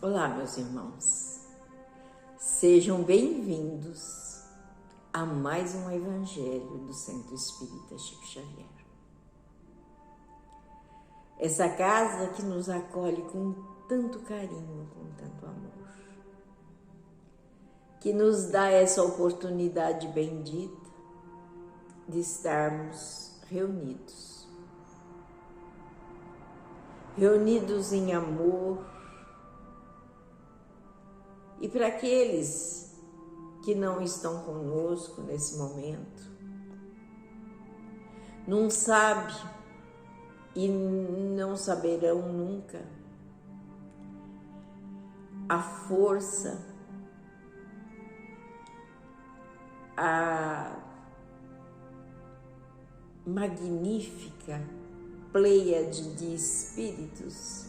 Olá, meus irmãos, sejam bem-vindos a mais um Evangelho do Centro Espírita Chico Xavier. Essa casa que nos acolhe com tanto carinho, com tanto amor, que nos dá essa oportunidade bendita de estarmos reunidos em amor. E para aqueles que não estão conosco nesse momento, não sabem e não saberão nunca a força, a magnífica pleiade de espíritos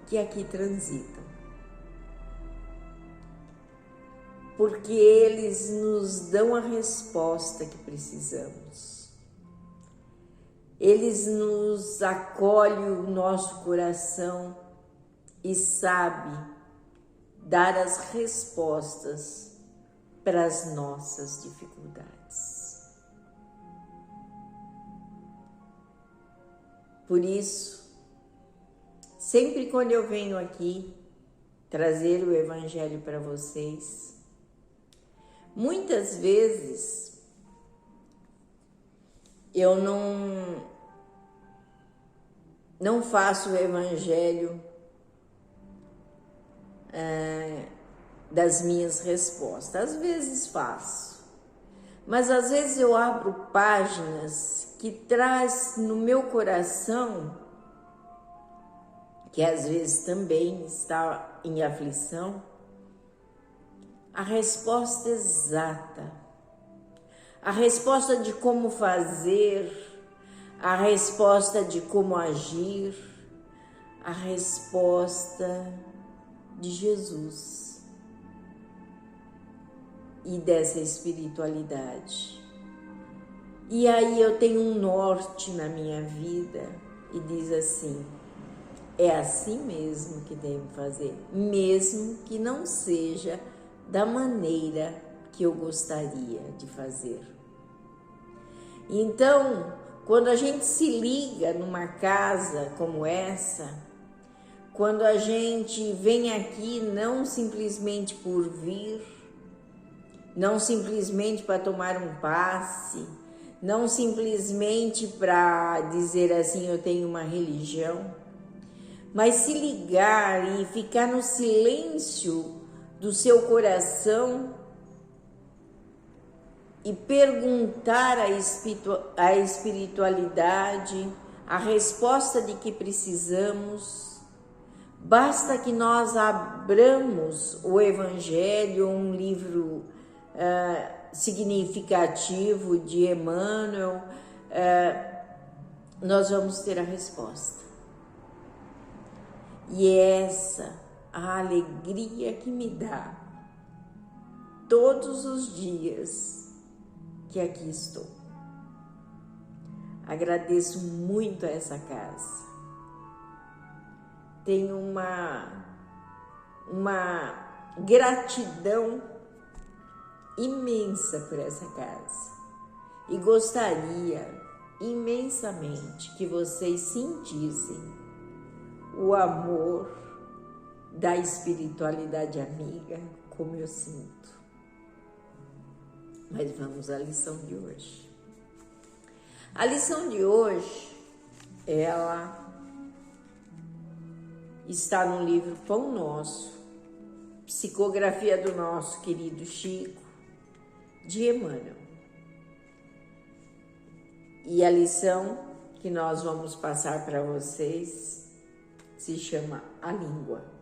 que aqui transitam. Porque eles nos dão a resposta que precisamos. Eles nos acolhem o nosso coração e sabem dar as respostas para as nossas dificuldades. Por isso, sempre quando eu venho aqui trazer o Evangelho para vocês, muitas vezes eu não faço o Evangelho das minhas respostas. Às vezes faço, mas às vezes eu abro páginas que traz no meu coração, que às vezes também está em aflição, a resposta exata, a resposta de como fazer, a resposta de como agir, a resposta de Jesus e dessa espiritualidade. E aí eu tenho um norte na minha vida e diz assim: é assim mesmo que devo fazer, mesmo que não seja da maneira que eu gostaria de fazer. Então, quando a gente se liga numa casa como essa, quando a gente vem aqui não simplesmente por vir, não simplesmente para tomar um passe, não simplesmente para dizer assim, eu tenho uma religião, mas se ligar e ficar no silêncio do seu coração e perguntar à espiritualidade a resposta de que precisamos, basta que nós abramos o Evangelho, um livro significativo de Emmanuel, nós vamos ter a resposta. E essa a alegria que me dá todos os dias que aqui estou. Agradeço muito a essa casa. Tenho uma gratidão imensa por essa casa e gostaria imensamente que vocês sentissem o amor da espiritualidade amiga, como eu sinto. Mas vamos à lição de hoje. A lição de hoje, ela está no livro Pão Nosso, psicografia do nosso querido Chico, de Emmanuel. E a lição que nós vamos passar para vocês se chama A Língua.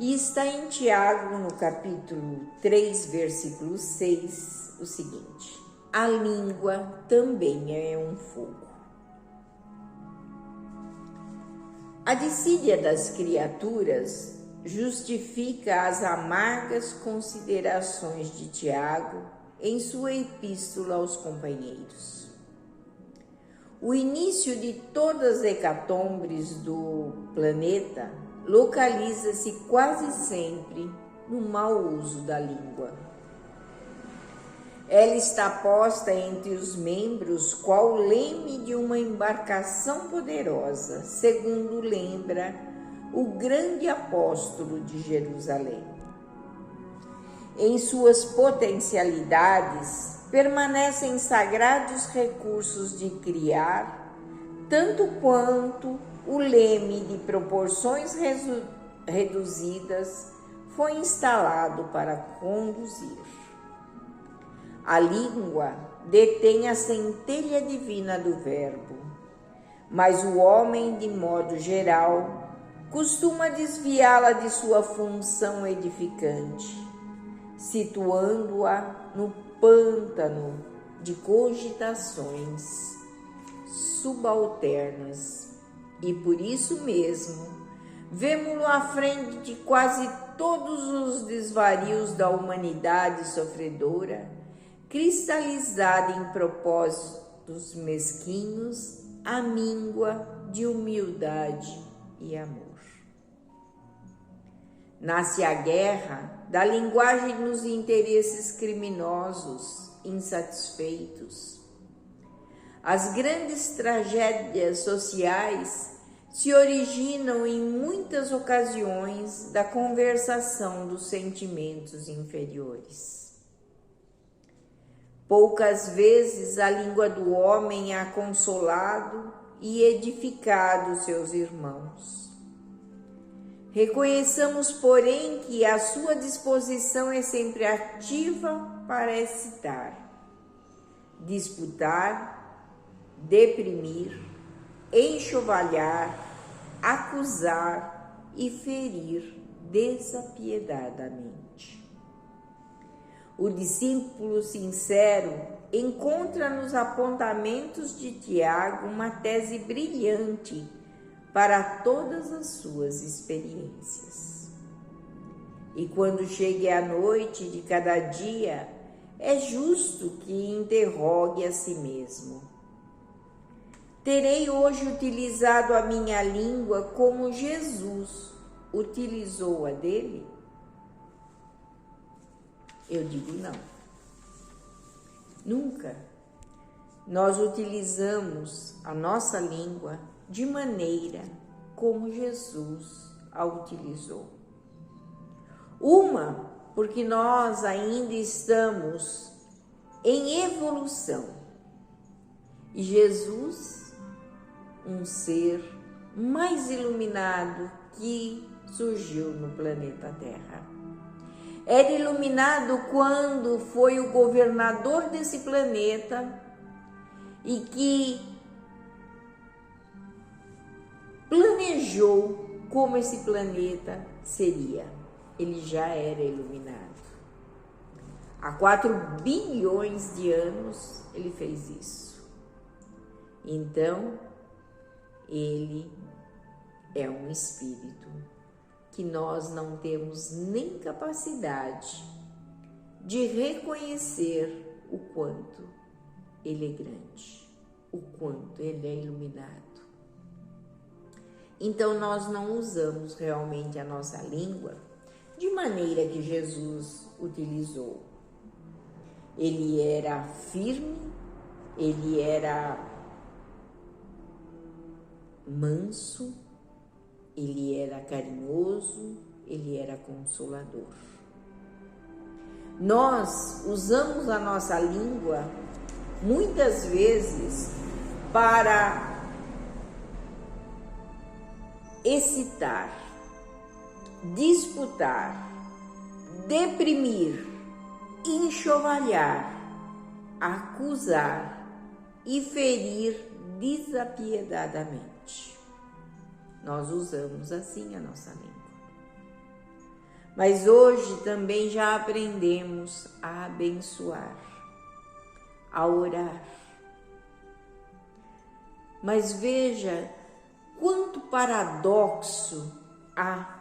E está em Tiago, no capítulo 3, versículo 6, o seguinte: a língua também é um fogo. A dissídia das criaturas justifica as amargas considerações de Tiago em sua epístola aos companheiros. O início de todas as hecatombes do planeta localiza-se quase sempre no mau uso da língua. Ela está posta entre os membros qual leme de uma embarcação poderosa, segundo lembra o grande apóstolo de Jerusalém. Em suas potencialidades, permanecem sagrados recursos de criar, tanto quanto o leme de proporções reduzidas foi instalado para conduzir. A língua detém a centelha divina do verbo, mas o homem, de modo geral, costuma desviá-la de sua função edificante, situando-a no pântano de cogitações subalternas. E por isso mesmo, vemo-lo à frente de quase todos os desvarios da humanidade sofredora, cristalizada em propósitos mesquinhos, à míngua de humildade e amor. Nasce a guerra da linguagem nos interesses criminosos, insatisfeitos. As grandes tragédias sociais se originam em muitas ocasiões da conversação dos sentimentos inferiores. Poucas vezes a língua do homem há consolado e edificado seus irmãos. Reconheçamos, porém, que a sua disposição é sempre ativa para excitar, disputar, deprimir, enxovalhar, acusar e ferir desapiedadamente. O discípulo sincero encontra nos apontamentos de Tiago uma tese brilhante para todas as suas experiências. E quando chegue a noite de cada dia, é justo que interrogue a si mesmo: terei hoje utilizado a minha língua como Jesus utilizou a dele? Eu digo não. Nunca. Nós utilizamos a nossa língua de maneira como Jesus a utilizou. Uma, porque nós ainda estamos em evolução. E Jesus, um ser mais iluminado que surgiu no planeta Terra. Era iluminado quando foi o governador desse planeta e que planejou como esse planeta seria. Ele já era iluminado. Há 4 bilhões de anos ele fez isso. Então, ele é um espírito que nós não temos nem capacidade de reconhecer o quanto ele é grande, o quanto ele é iluminado. Então, nós não usamos realmente a nossa língua de maneira que Jesus utilizou. Ele era firme, ele era manso, ele era carinhoso, ele era consolador. Nós usamos a nossa língua muitas vezes para excitar, disputar, deprimir, enxovalhar, acusar e ferir desapiedadamente. Nós usamos assim a nossa língua. Mas hoje também já aprendemos a abençoar, a orar. Mas veja quanto paradoxo há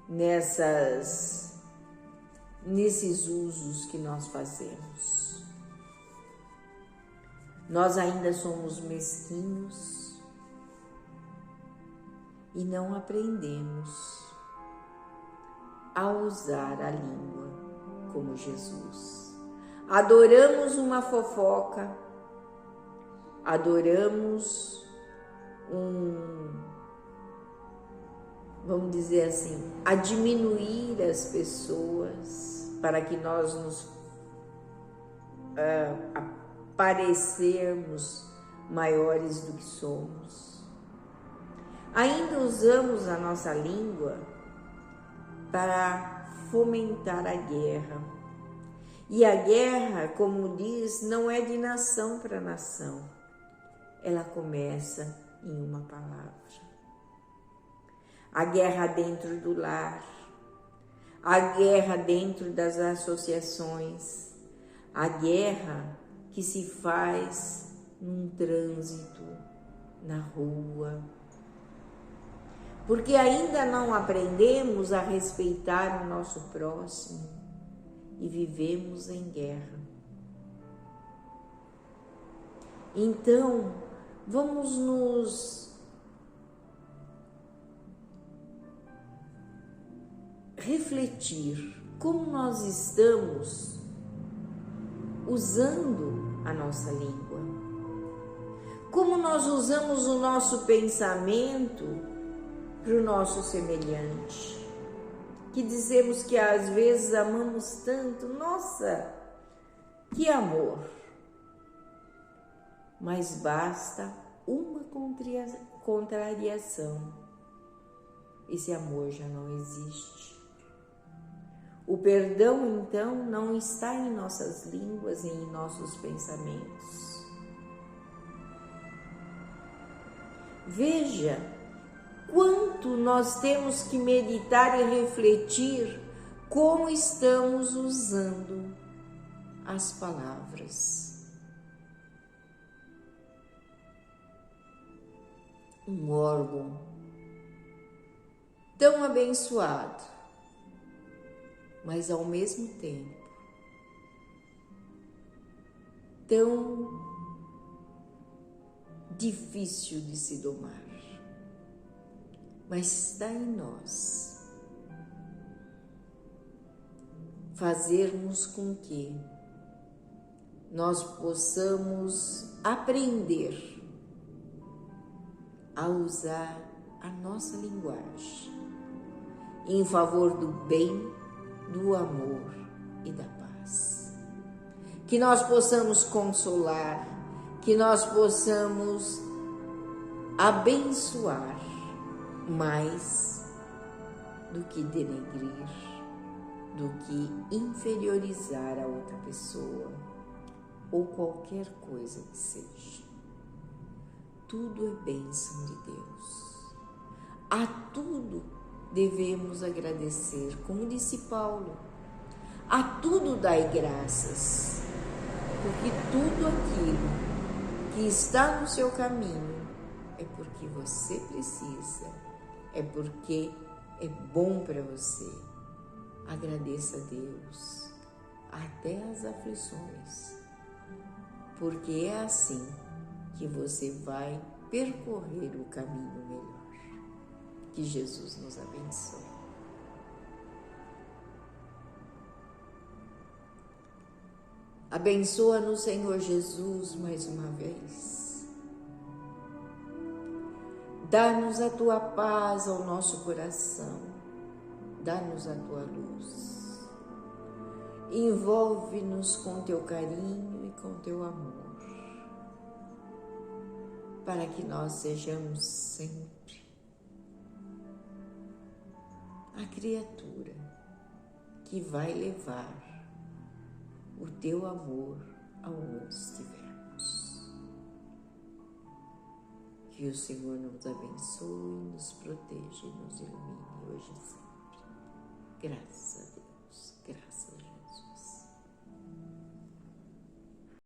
nesses usos que nós fazemos. Nós ainda somos mesquinhos e não aprendemos a usar a língua como Jesus. Adoramos uma fofoca, adoramos vamos dizer assim, a diminuir as pessoas para que nós nos parecermos maiores do que somos. Ainda usamos a nossa língua para fomentar a guerra. E a guerra, como diz, não é de nação para nação. Ela começa em uma palavra. A guerra dentro do lar, a guerra dentro das associações, a guerra que se faz num trânsito, na rua. Porque ainda não aprendemos a respeitar o nosso próximo e vivemos em guerra. Então, vamos nos refletir como nós estamos usando a nossa língua, como nós usamos o nosso pensamento para o nosso semelhante, que dizemos que às vezes amamos tanto, nossa, que amor, mas basta uma contrariação, esse amor já não existe. O perdão, então, não está em nossas línguas e em nossos pensamentos. Veja quanto nós temos que meditar e refletir como estamos usando as palavras. Um órgão tão abençoado, mas ao mesmo tempo tão difícil de se domar. Mas está em nós fazermos com que nós possamos aprender a usar a nossa linguagem em favor do bem, do amor e da paz. Que nós possamos consolar, que nós possamos abençoar mais do que denegrir, do que inferiorizar a outra pessoa ou qualquer coisa que seja. Tudo é bênção de Deus. A tudo devemos agradecer, como disse Paulo. A tudo dai graças, porque tudo aquilo que está no seu caminho é porque você precisa, é porque é bom para você. Agradeça a Deus, até as aflições, porque é assim que você vai percorrer o caminho melhor. Que Jesus nos abençoe. Abençoa-nos, Senhor Jesus, mais uma vez. Dá-nos a tua paz ao nosso coração. Dá-nos a tua luz. Envolve-nos com teu carinho e com teu amor, para que nós sejamos sempre a criatura que vai levar o teu amor aonde estivermos. Que o Senhor nos abençoe, nos proteja e nos ilumine hoje e sempre. Graças a Deus, graças a Deus.